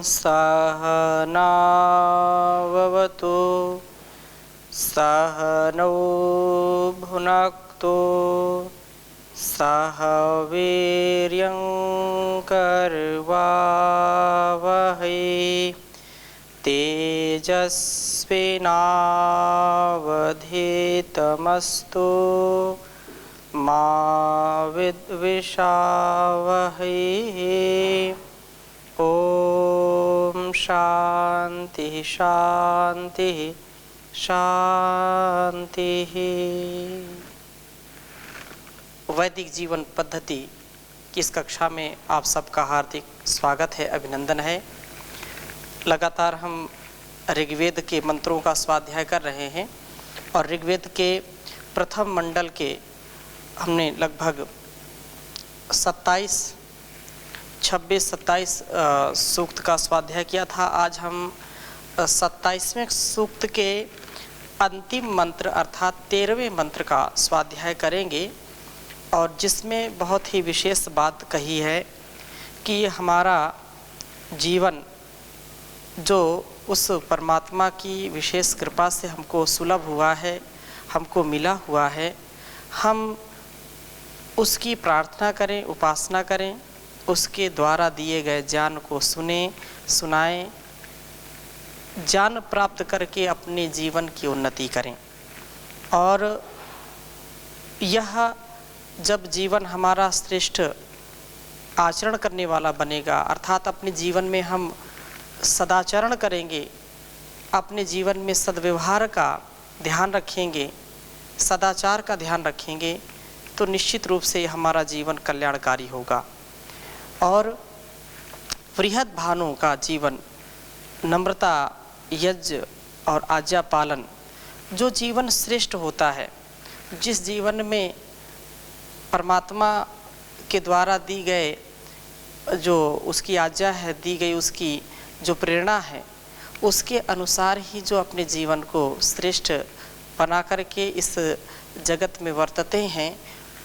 सहनाववतु सहनौ भुनक्तु सह वीर्यं करवावहै तेजस्विनावधीतमस्तु मा विद्विषावहै। ओम शांति शांति शांति। वैदिक जीवन पद्धति की इस कक्षा में आप सबका हार्दिक स्वागत है, अभिनंदन है। लगातार हम ऋग्वेद के मंत्रों का स्वाध्याय कर रहे हैं और ऋग्वेद के प्रथम मंडल के हमने लगभग 26-27 सूक्त का स्वाध्याय किया था। आज हम 27वें सूक्त के अंतिम मंत्र अर्थात 13वें मंत्र का स्वाध्याय करेंगे और जिसमें बहुत ही विशेष बात कही है कि हमारा जीवन जो उस परमात्मा की विशेष कृपा से हमको सुलभ हुआ है, हमको मिला हुआ है, हम उसकी प्रार्थना करें, उपासना करें, उसके द्वारा दिए गए ज्ञान को सुने सुनाएं, ज्ञान प्राप्त करके अपने जीवन की उन्नति करें। और यह जब जीवन हमारा श्रेष्ठ आचरण करने वाला बनेगा, अर्थात अपने जीवन में हम सदाचरण करेंगे, अपने जीवन में सद्व्यवहार का ध्यान रखेंगे, सदाचार का ध्यान रखेंगे, तो निश्चित रूप से हमारा जीवन कल्याणकारी होगा। और बृहद भानु का जीवन, नम्रता, यज्ञ और आज्ञा पालन, जो जीवन श्रेष्ठ होता है, जिस जीवन में परमात्मा के द्वारा दी गए जो उसकी आज्ञा है, दी गई उसकी जो प्रेरणा है, उसके अनुसार ही जो अपने जीवन को श्रेष्ठ बना करके इस जगत में वर्तते हैं,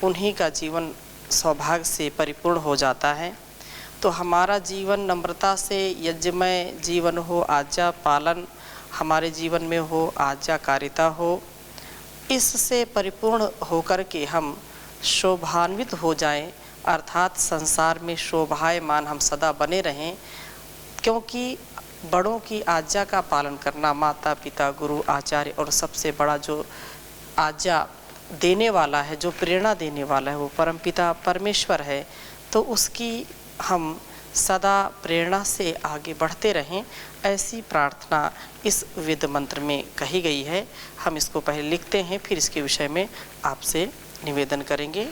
उन्हीं का जीवन सौभाग्य से परिपूर्ण हो जाता है। तो हमारा जीवन नम्रता से यज्ञमय जीवन हो, आज्ञा पालन हमारे जीवन में हो, आज्ञाकारिता हो, इससे परिपूर्ण होकर के हम शोभान्वित हो जाएं, अर्थात संसार में शोभायमान हम सदा बने रहें। क्योंकि बड़ों की आज्ञा का पालन करना, माता पिता गुरु आचार्य और सबसे बड़ा जो आज्ञा देने वाला है, जो प्रेरणा देने वाला है, वो परमपिता परमेश्वर है। तो उसकी हम सदा प्रेरणा से आगे बढ़ते रहें, ऐसी प्रार्थना इस वेद मंत्र में कही गई है। हम इसको पहले लिखते हैं, फिर इसके विषय में आपसे निवेदन करेंगे।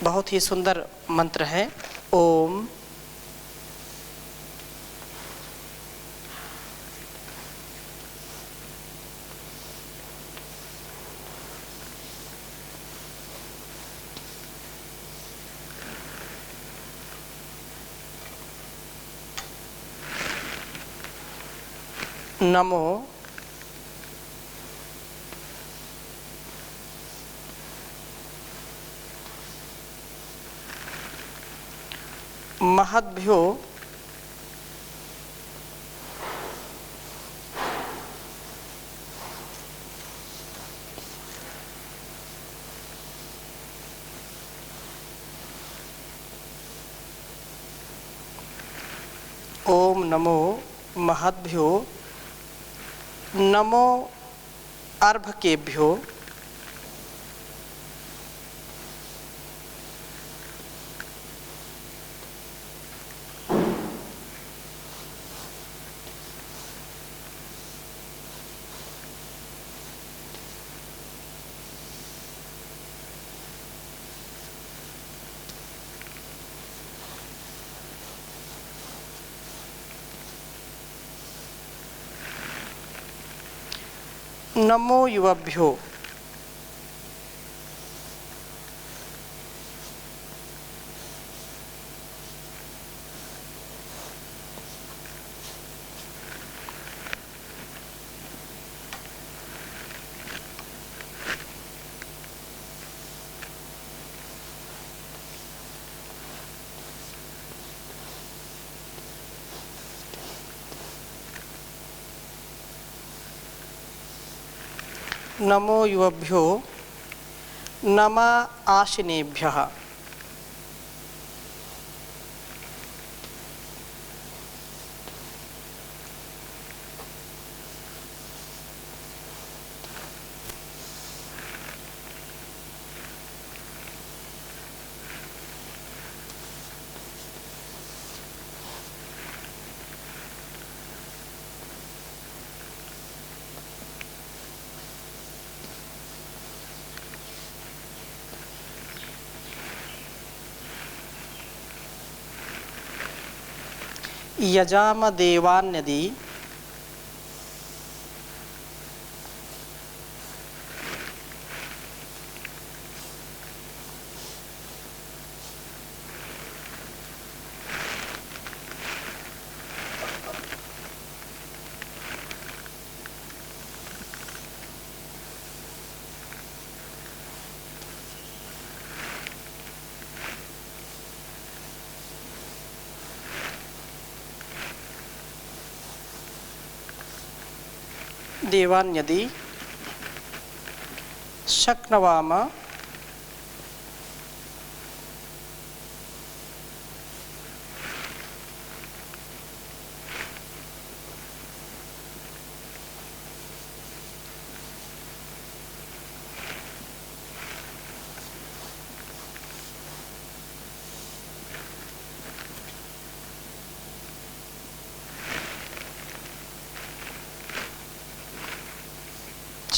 बहुत ही सुंदर मंत्र है। ओम नमो महद्भ्यो ओम नमो महद्भ्यो नमो अर्भकेभ्यो नमो युवभ्यो नमो युवभ्यो नमः आशिनेभ्यः। यजाम देवान्यदि देवान्यदि शक्नवाम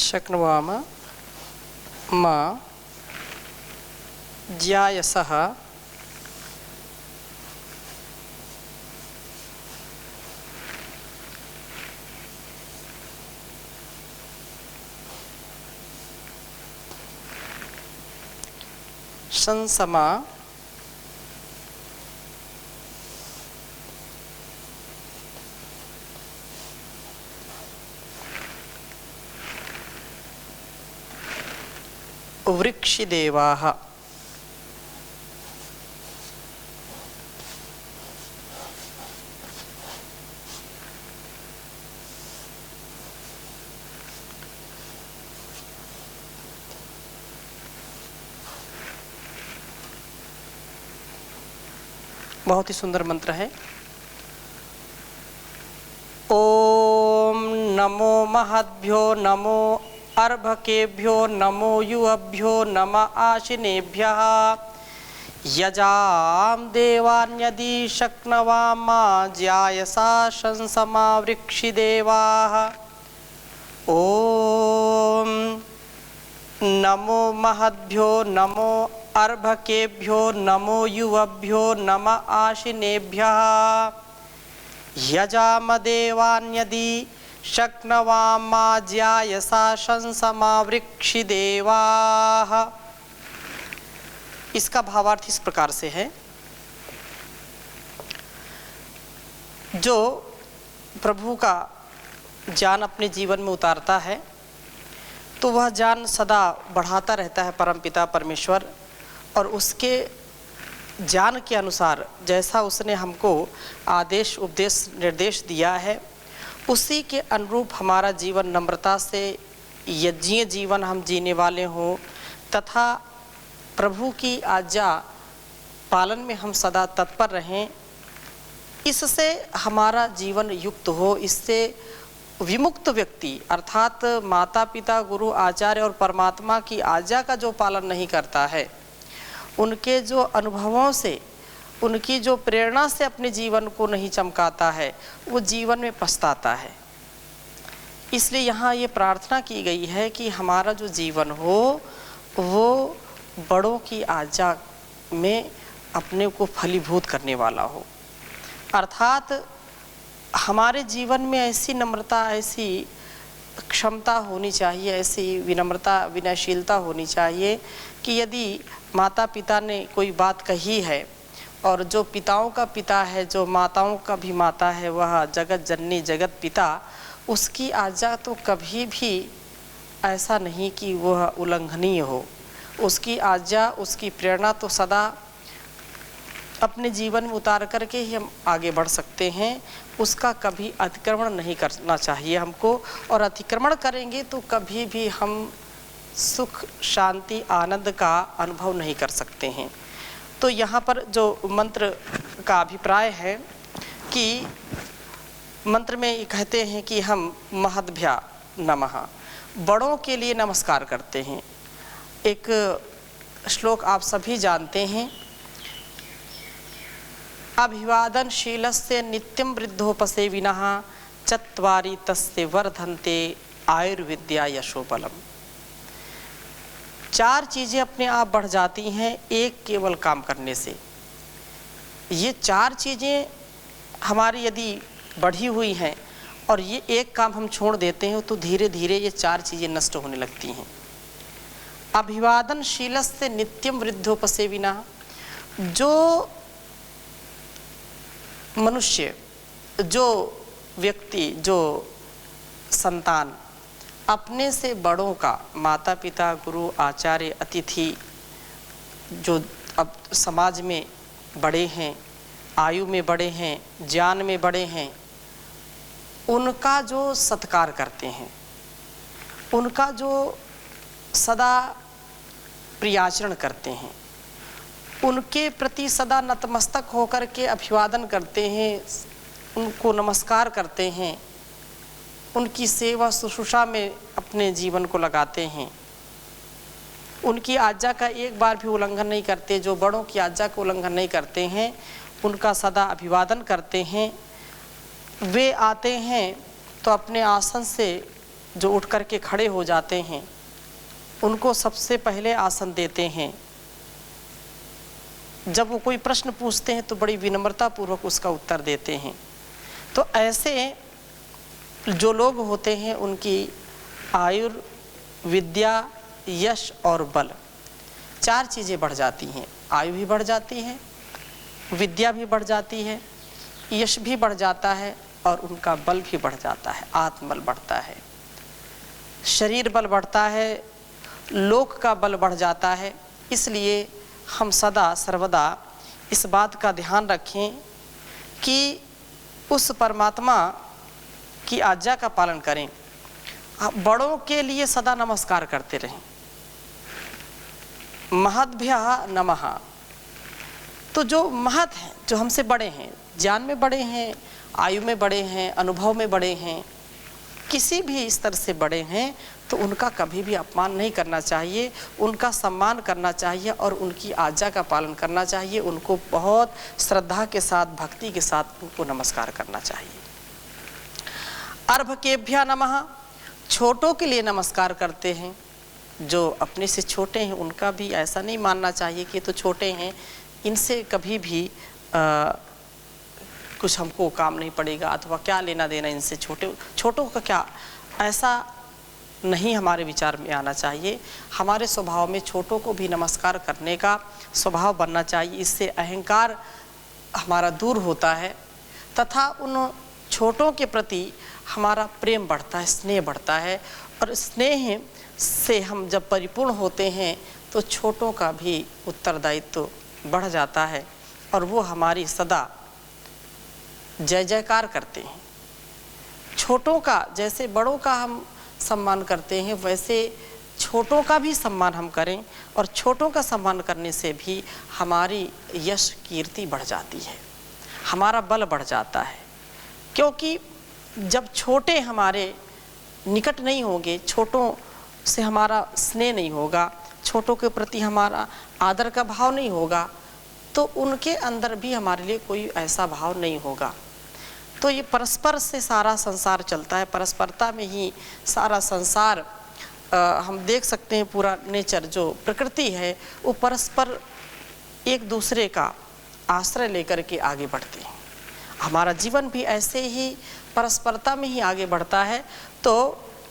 शक्नुवाम मा ज्यायसः संसमा वृक्षिदेवाः। बहुत ही सुंदर मंत्र है। ओम नमो महद्भ्यो नमो अर्भकेभ्यो नमो युवभ्यो नमः आशिनेभ्यः। यजाम देवान्यदि शक्नवाम ज्यायसा शंसमा वृक्षिदेवाः। ओम नमो महद्भ्यो नमो अर्भकेभ्यो नमो युवभ्यो नमः आशिनेभ्यः। यजाम देवान्यदि शक्नवाम ज्यायसा शंसमा वृक्षिदेवाः। इसका भावार्थ इस प्रकार से है, जो प्रभु का ज्ञान अपने जीवन में उतारता है तो वह ज्ञान सदा बढ़ाता रहता है परमपिता परमेश्वर, और उसके ज्ञान के अनुसार जैसा उसने हमको आदेश उपदेश निर्देश दिया है उसी के अनुरूप हमारा जीवन नम्रता से यज्ञीय जीवन हम जीने वाले हों तथा प्रभु की आज्ञा पालन में हम सदा तत्पर रहें। इससे हमारा जीवन युक्त हो, इससे विमुक्त व्यक्ति अर्थात माता पिता गुरु आचार्य और परमात्मा की आज्ञा का जो पालन नहीं करता है, उनके जो अनुभवों से उनकी जो प्रेरणा से अपने जीवन को नहीं चमकाता है, वो जीवन में पछताता है। इसलिए यहाँ ये प्रार्थना की गई है कि हमारा जो जीवन हो वो बड़ों की आज्ञा में अपने को फलीभूत करने वाला हो, अर्थात हमारे जीवन में ऐसी नम्रता, ऐसी क्षमता होनी चाहिए, ऐसी विनम्रता विनयशीलता होनी चाहिए कि यदि माता पिता ने कोई बात कही है और जो पिताओं का पिता है, जो माताओं का भी माता है, वह जगत जननी जगत पिता, उसकी आज्ञा तो कभी भी ऐसा नहीं कि वह उल्लंघनीय हो। उसकी आज्ञा उसकी प्रेरणा तो सदा अपने जीवन में उतार करके ही हम आगे बढ़ सकते हैं, उसका कभी अतिक्रमण नहीं करना चाहिए हमको। और अतिक्रमण करेंगे तो कभी भी हम सुख, शांति, आनंद का अनुभव नहीं कर सकते हैं। तो यहाँ पर जो मंत्र का अभिप्राय है कि मंत्र में ये कहते हैं कि हम महद्भ्या नमः, बड़ों के लिए नमस्कार करते हैं। एक श्लोक आप सभी जानते हैं, अभिवादनशीलस्य नित्यं वृद्धोपसेविनः चत्वारि तस्य वर्धन्ते आयुर्विद्या यशोबलम। 4 चीज़ें अपने आप बढ़ जाती हैं एक केवल काम करने से। ये 4 चीज़ें हमारी यदि बढ़ी हुई हैं और ये एक काम हम छोड़ देते हैं तो धीरे धीरे ये 4 चीज़ें नष्ट होने लगती हैं। अभिवादनशीलस्य नित्यं वृद्धोपसेविनः, जो मनुष्य, जो व्यक्ति, जो संतान अपने से बड़ों का, माता पिता, गुरु, आचार्य, अतिथि, जो अब समाज में बड़े हैं, आयु में बड़े हैं, ज्ञान में बड़े हैं, उनका जो सत्कार करते हैं, उनका जो सदा प्रियाचरण करते हैं, उनके प्रति सदा नतमस्तक होकर के अभिवादन करते हैं, उनको नमस्कार करते हैं, उनकी सेवा शुश्रूषा में अपने जीवन को लगाते हैं, उनकी आज्ञा का एक बार भी उल्लंघन नहीं करते, जो बड़ों की आज्ञा का उल्लंघन नहीं करते हैं, उनका सदा अभिवादन करते हैं। वे आते हैं तो अपने आसन से जो उठ कर के खड़े हो जाते हैं, उनको सबसे पहले आसन देते हैं। जब वो कोई प्रश्न पूछते हैं तो बड़ी विनम्रता पूर्वक उसका उत्तर देते हैं। तो ऐसे जो लोग होते हैं उनकी आयुर्विद्या, यश और बल, 4 चीज़ें बढ़ जाती हैं। आयु भी बढ़ जाती है, विद्या भी बढ़ जाती है, यश भी बढ़ जाता है और उनका बल भी बढ़ जाता है, आत्मबल बढ़ता है, शरीर बल बढ़ता है, लोक का बल बढ़ जाता है। इसलिए हम सदा सर्वदा इस बात का ध्यान रखें कि उस परमात्मा की आज्ञा का पालन करें, बड़ों के लिए सदा नमस्कार करते रहें। महद्भ्यः नमः, तो जो महत हैं, जो हमसे बड़े हैं, ज्ञान में बड़े हैं, आयु में बड़े हैं, अनुभव में बड़े हैं, किसी भी स्तर से बड़े हैं, तो उनका कभी भी अपमान नहीं करना चाहिए, उनका सम्मान करना चाहिए और उनकी आज्ञा का पालन करना चाहिए। उनको बहुत श्रद्धा के साथ, भक्ति के साथ उनको नमस्कार करना चाहिए। अर्भकेभ्यः नमः, छोटों के लिए नमस्कार करते हैं। जो अपने से छोटे हैं उनका भी ऐसा नहीं मानना चाहिए कि तो छोटे हैं, इनसे कभी भी कुछ हमको काम नहीं पड़ेगा अथवा क्या लेना देना इनसे, छोटों का क्या, ऐसा नहीं हमारे विचार में आना चाहिए। हमारे स्वभाव में छोटों को भी नमस्कार करने का स्वभाव बनना चाहिए। इससे अहंकार हमारा दूर होता है तथा उन छोटों के प्रति हमारा प्रेम बढ़ता है, स्नेह बढ़ता है। और स्नेह से हम जब परिपूर्ण होते हैं तो छोटों का भी उत्तरदायित्व बढ़ जाता है और वो हमारी सदा जय जयकार करते हैं। छोटों का, जैसे बड़ों का हम सम्मान करते हैं, वैसे छोटों का भी सम्मान हम करें। और छोटों का सम्मान करने से भी हमारी यश कीर्ति बढ़ जाती है, हमारा बल बढ़ जाता है। क्योंकि जब छोटे हमारे निकट नहीं होंगे, छोटों से हमारा स्नेह नहीं होगा, छोटों के प्रति हमारा आदर का भाव नहीं होगा, तो उनके अंदर भी हमारे लिए कोई ऐसा भाव नहीं होगा। तो ये परस्पर से सारा संसार चलता है, परस्परता में ही सारा संसार हम देख सकते हैं। पूरा नेचर जो प्रकृति है वो परस्पर एक दूसरे का आश्रय लेकर के आगे बढ़ते हैं। हमारा जीवन भी ऐसे ही परस्परता में ही आगे बढ़ता है। तो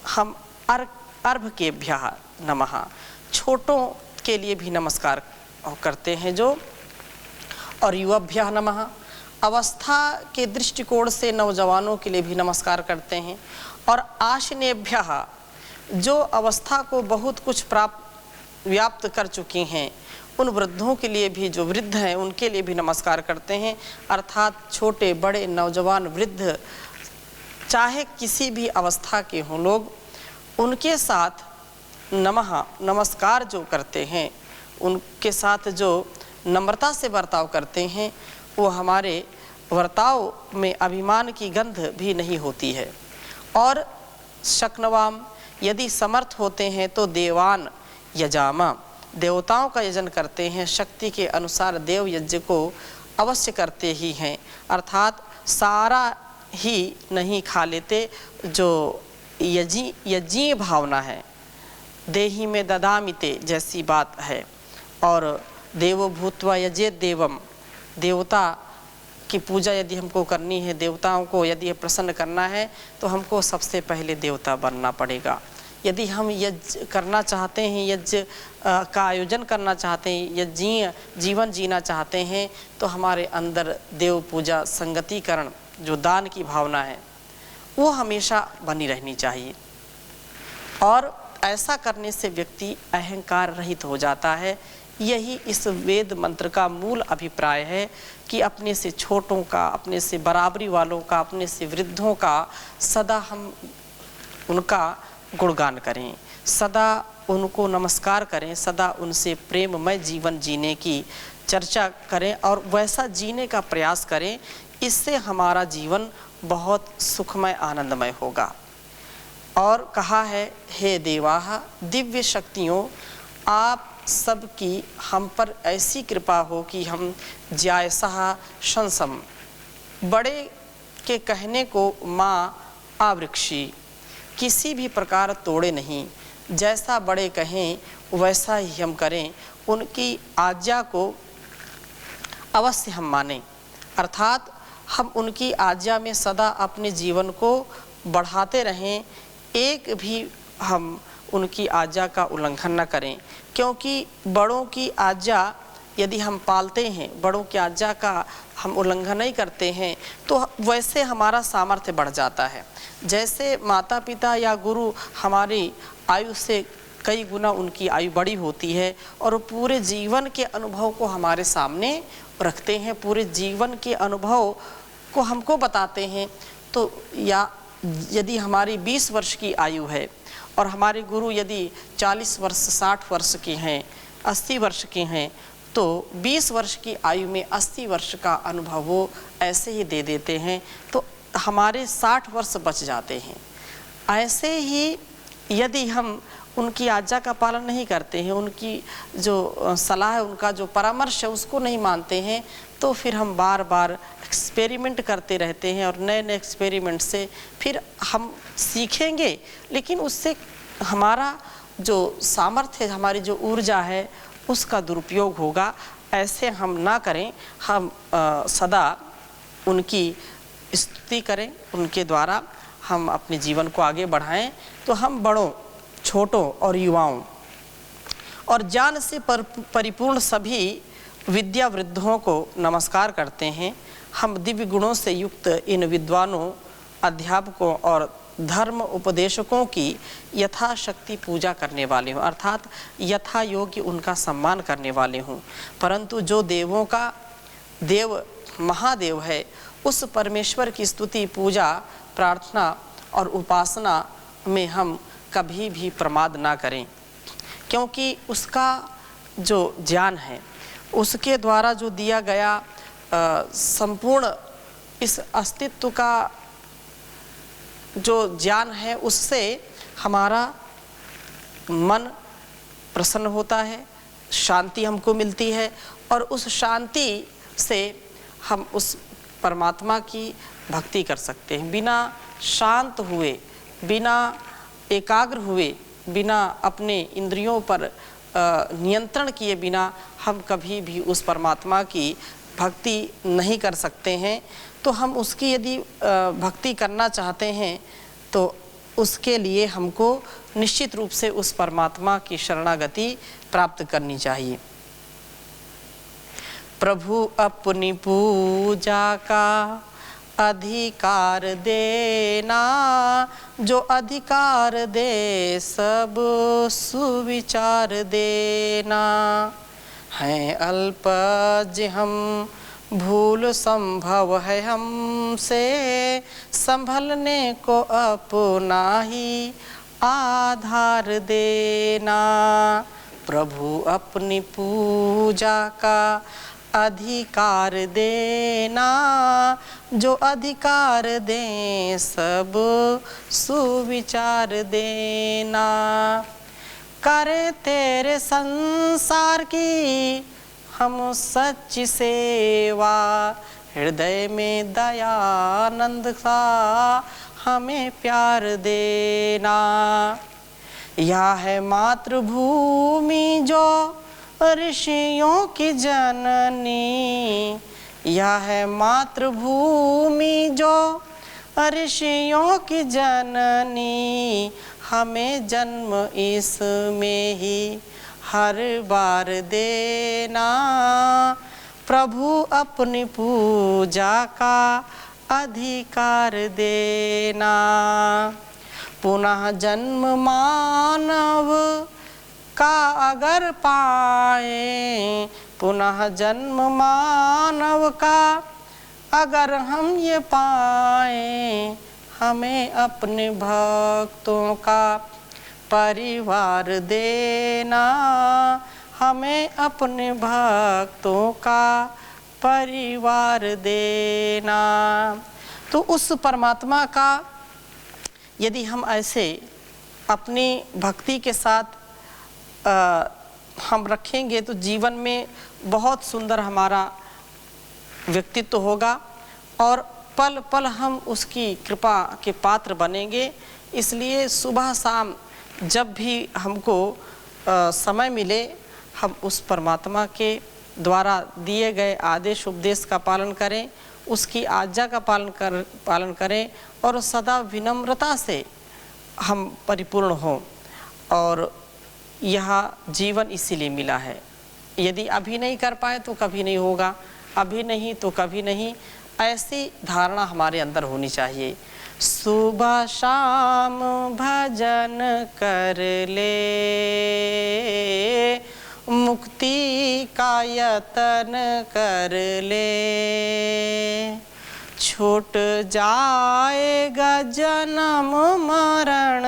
हम अर्भकेभ्यः नमः, छोटों के लिए भी नमस्कार करते हैं जो। और युवाभ्यः नमः, अवस्था के दृष्टिकोण से नौजवानों के लिए भी नमस्कार करते हैं। और आशिनेभ्यः, जो अवस्था को बहुत कुछ व्याप्त कर चुकी हैं, उन वृद्धों के लिए भी, जो वृद्ध हैं उनके लिए भी नमस्कार करते हैं। अर्थात छोटे बड़े नौजवान वृद्ध चाहे किसी भी अवस्था के हों लोग, उनके साथ नमस्कार जो करते हैं, उनके साथ जो नम्रता से बर्ताव करते हैं, वो हमारे वर्ताव में अभिमान की गंध भी नहीं होती है। और शक्नवाम, यदि समर्थ होते हैं तो देवान यजामा, देवताओं का यजन करते हैं, शक्ति के अनुसार देव यज्ञ को अवश्य करते ही हैं। अर्थात सारा ही नहीं खा लेते, जो यज्ञीय भावना है, देही में ददामिते जैसी बात है। और देवो भूत्वा यजेत देवम, देवता की पूजा यदि हमको करनी है, देवताओं को यदि प्रसन्न करना है, तो हमको सबसे पहले देवता बनना पड़ेगा। यदि हम यज्ञ करना चाहते हैं, यज्ञ का आयोजन करना चाहते हैं, यज्ञीय जीवन जीना चाहते हैं, तो हमारे अंदर देव पूजा, संगतिकरण, जो दान की भावना है, वो हमेशा बनी रहनी चाहिए। और ऐसा करने से व्यक्ति अहंकार रहित हो जाता है। यही इस वेद मंत्र का मूल अभिप्राय है कि अपने से छोटों का, अपने से बराबरी वालों का, अपने से वृद्धों का सदा हम उनका गुणगान करें, सदा उनको नमस्कार करें, सदा उनसे प्रेममय जीवन जीने की चर्चा करें और वैसा जीने का प्रयास करें। इससे हमारा जीवन बहुत सुखमय आनंदमय होगा। और कहा है, हे देवाः, दिव्य शक्तियों, आप सबकी हम पर ऐसी कृपा हो कि हम ज्यायसः शंसम, बड़े के कहने को माँ आवृक्षी, किसी भी प्रकार तोड़े नहीं, जैसा बड़े कहें वैसा ही हम करें, उनकी आज्ञा को अवश्य हम मानें। अर्थात हम उनकी आज्ञा में सदा अपने जीवन को बढ़ाते रहें, एक भी हम उनकी आज्ञा का उल्लंघन न करें। क्योंकि बड़ों की आज्ञा यदि हम पालते हैं, बड़ों की आज्ञा का हम उल्लंघन नहीं करते हैं, तो वैसे हमारा सामर्थ्य बढ़ जाता है। जैसे माता पिता या गुरु हमारी आयु से कई गुना उनकी आयु बड़ी होती है और पूरे जीवन के अनुभव को हमारे सामने रखते हैं, पूरे जीवन के अनुभव को हमको बताते हैं। तो या यदि हमारी 20 वर्ष की आयु है और हमारे गुरु यदि 40 वर्ष 60 वर्ष के हैं, 80 वर्ष के हैं, तो 20 वर्ष की आयु में 80 वर्ष का अनुभव वो ऐसे ही दे देते हैं, तो हमारे 60 वर्ष बच जाते हैं। ऐसे ही यदि हम उनकी आज्ञा का पालन नहीं करते हैं, उनकी जो सलाह है, उनका जो परामर्श है, उसको नहीं मानते हैं, तो फिर हम बार बार एक्सपेरिमेंट करते रहते हैं और नए नए एक्सपेरिमेंट से फिर हम सीखेंगे, लेकिन उससे हमारा जो सामर्थ्य, हमारी जो ऊर्जा है, उसका दुरुपयोग होगा। ऐसे हम ना करें, हम सदा उनकी स्तुति करें, उनके द्वारा हम अपने जीवन को आगे बढ़ाएं। तो हम बड़ों, छोटों और युवाओं और ज्ञान से परिपूर्ण सभी विद्या वृद्धों को नमस्कार करते हैं। हम दिव्य गुणों से युक्त इन विद्वानों, अध्यापकों और धर्म उपदेशकों की यथाशक्ति पूजा करने वाले हों, अर्थात यथा योग्य उनका सम्मान करने वाले हों। परंतु जो देवों का देव महादेव है, उस परमेश्वर की स्तुति, पूजा, प्रार्थना और उपासना में हम कभी भी प्रमाद ना करें, क्योंकि उसका जो ज्ञान है, उसके द्वारा जो दिया गया संपूर्ण इस अस्तित्व का जो ज्ञान है, उससे हमारा मन प्रसन्न होता है, शांति हमको मिलती है और उस शांति से हम उस परमात्मा की भक्ति कर सकते हैं। बिना शांत हुए, बिना एकाग्र हुए, बिना अपने इंद्रियों पर नियंत्रण किए बिना हम कभी भी उस परमात्मा की भक्ति नहीं कर सकते हैं। तो हम उसकी यदि भक्ति करना चाहते हैं, तो उसके लिए हमको निश्चित रूप से उस परमात्मा की शरणागति प्राप्त करनी चाहिए। प्रभु अपनी पूजा का अधिकार देना, जो अधिकार दे सब सुविचार देना। हैं अल्पज्ञ हम, भूल संभव है हमसे, संभलने को अपना ही आधार देना। प्रभु अपनी पूजा का अधिकार देना, जो अधिकार दें सब सुविचार देना। करे तेरे संसार की हम सच्ची सेवा, हृदय में दयानंद सा हमें प्यार देना। यह है मातृभूमि जो ऋषियों की जननी, यह है मातृभूमि जो ऋषियों की जननी, हमें जन्म इसमें ही हर बार देना। प्रभु अपनी पूजा का अधिकार देना। पुनः जन्म मानव का अगर पाए, पुनः जन्म मानव का अगर हम ये पाए, हमें अपने भक्तों का परिवार देना, हमें अपने भक्तों का परिवार देना। तो उस परमात्मा का यदि हम ऐसे अपनी भक्ति के साथ हम रखेंगे तो जीवन में बहुत सुंदर हमारा व्यक्तित्व होगा और पल पल हम उसकी कृपा के पात्र बनेंगे। इसलिए सुबह शाम जब भी हमको समय मिले, हम उस परमात्मा के द्वारा दिए गए आदेश उपदेश का पालन करें, उसकी आज्ञा का पालन करें और सदा विनम्रता से हम परिपूर्ण हों। और यह जीवन इसीलिए मिला है। यदि अभी नहीं कर पाए तो कभी नहीं होगा, अभी नहीं तो कभी नहीं, ऐसी धारणा हमारे अंदर होनी चाहिए। सुबह शाम भजन कर ले, मुक्ति का यतन कर ले, छूट जाएगा जन्म मरण,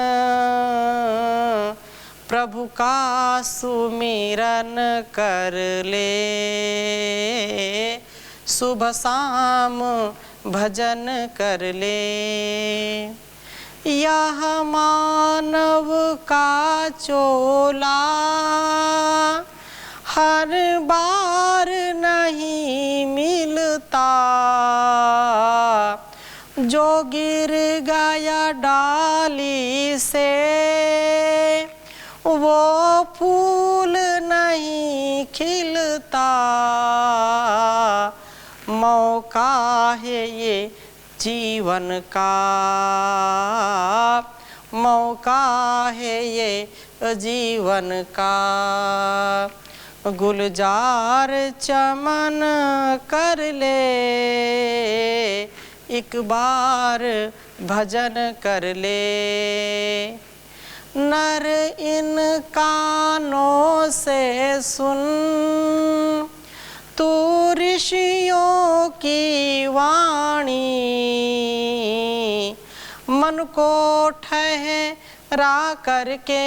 प्रभु का सुमिरन कर ले। सुबह शाम भजन कर ले। यह मानव का चोला हर बार नहीं मिलता, जो गिर गया डाली से वो फूल नहीं खिलता। मौका है ये जीवन का, मौका है ये जीवन का, गुलजार चमन कर ले, एक बार भजन कर ले। नर इन कानों से सुन तू ऋषियों की वाणी, मन को ठहरा करके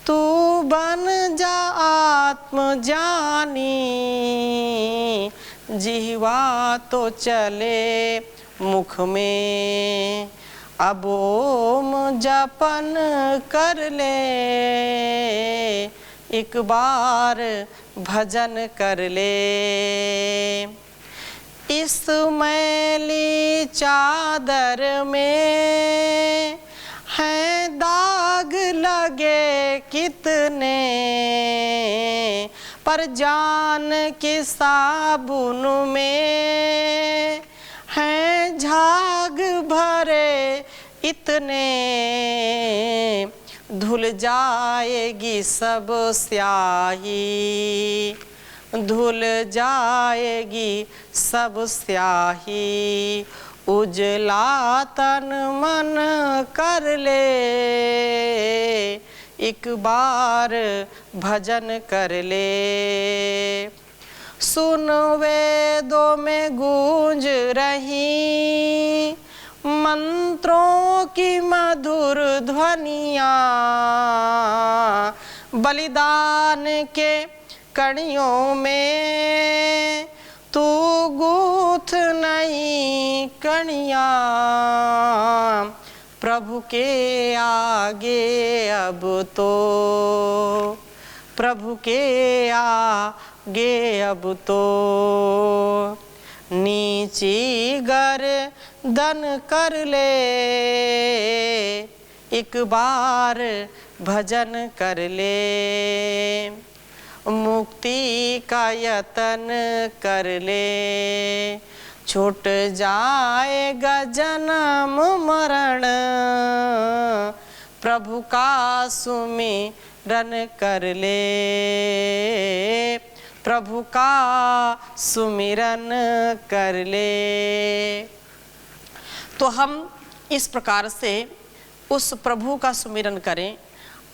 तू बन जा आत्मज्ञानी। जिह्वा तो चले मुख में, अब ओम जपन कर ले, एक बार भजन कर ले। इस मैली चादर में है दाग लगे कितने, पर जान के साबुन में है झाग भरे इतने। धुल जाएगी सब स्याही, धुल जाएगी सब स्याही, उजला तन मन कर ले, एक बार भजन कर ले। सुन वेदों में गूंज रही मंत्रों की मधुर ध्वनियाँ, बलिदान के कड़ियों में तू गूथ नहीं कड़ियाँ। प्रभु के आगे अब तो, प्रभु के आगे अब तो नीची गर्दन कर ले। एक बार भजन कर ले। मुक्ति का यतन कर ले। छूट जाएगा जन्म मरण, प्रभु का सुमिरन कर ले। प्रभु का सुमिरन कर ले। तो हम इस प्रकार से उस प्रभु का सुमिरन करें।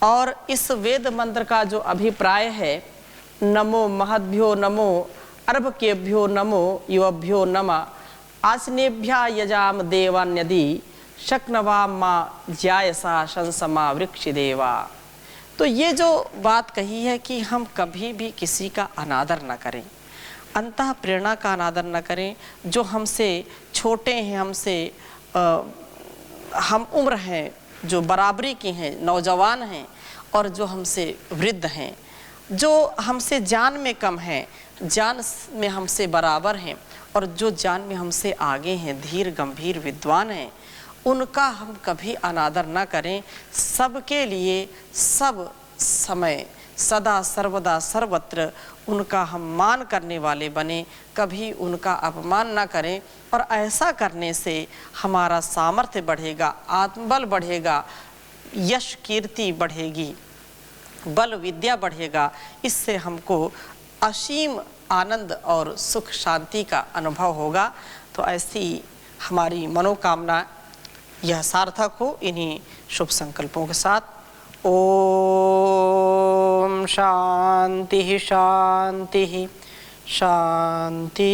और इस वेद मंत्र का जो अभिप्राय है, नमो महद्भ्यो नमो अर्भकेभ्यो नमो युवभ्यो नमः आसनेभ्या यजाम देवान्यदि शक्नवा माँ ज्यायसा शंसमा वृक्ष देवा। तो ये जो बात कही है कि हम कभी भी किसी का अनादर न करें, अंतः प्रेरणा का अनादर न करें। जो हमसे छोटे हैं, हमसे हम उम्र हैं, जो बराबरी की हैं, नौजवान हैं, और जो हमसे वृद्ध हैं, जो हमसे जान में कम हैं, जान में हमसे बराबर हैं, और जो जान में हमसे आगे हैं, धीर गंभीर विद्वान हैं, उनका हम कभी अनादर न करें। सबके लिए सब समय सदा सर्वदा सर्वत्र उनका हम मान करने वाले बने, कभी उनका अपमान न करें। और ऐसा करने से हमारा सामर्थ्य बढ़ेगा, आत्मबल बढ़ेगा, यश कीर्ति बढ़ेगी, बल विद्या बढ़ेगा। इससे हमको असीम आनंद और सुख शांति का अनुभव होगा। तो ऐसी हमारी मनोकामना यह सार्थक हो इन्हीं शुभ संकल्पों के साथ। ओम शांति शांति शांति।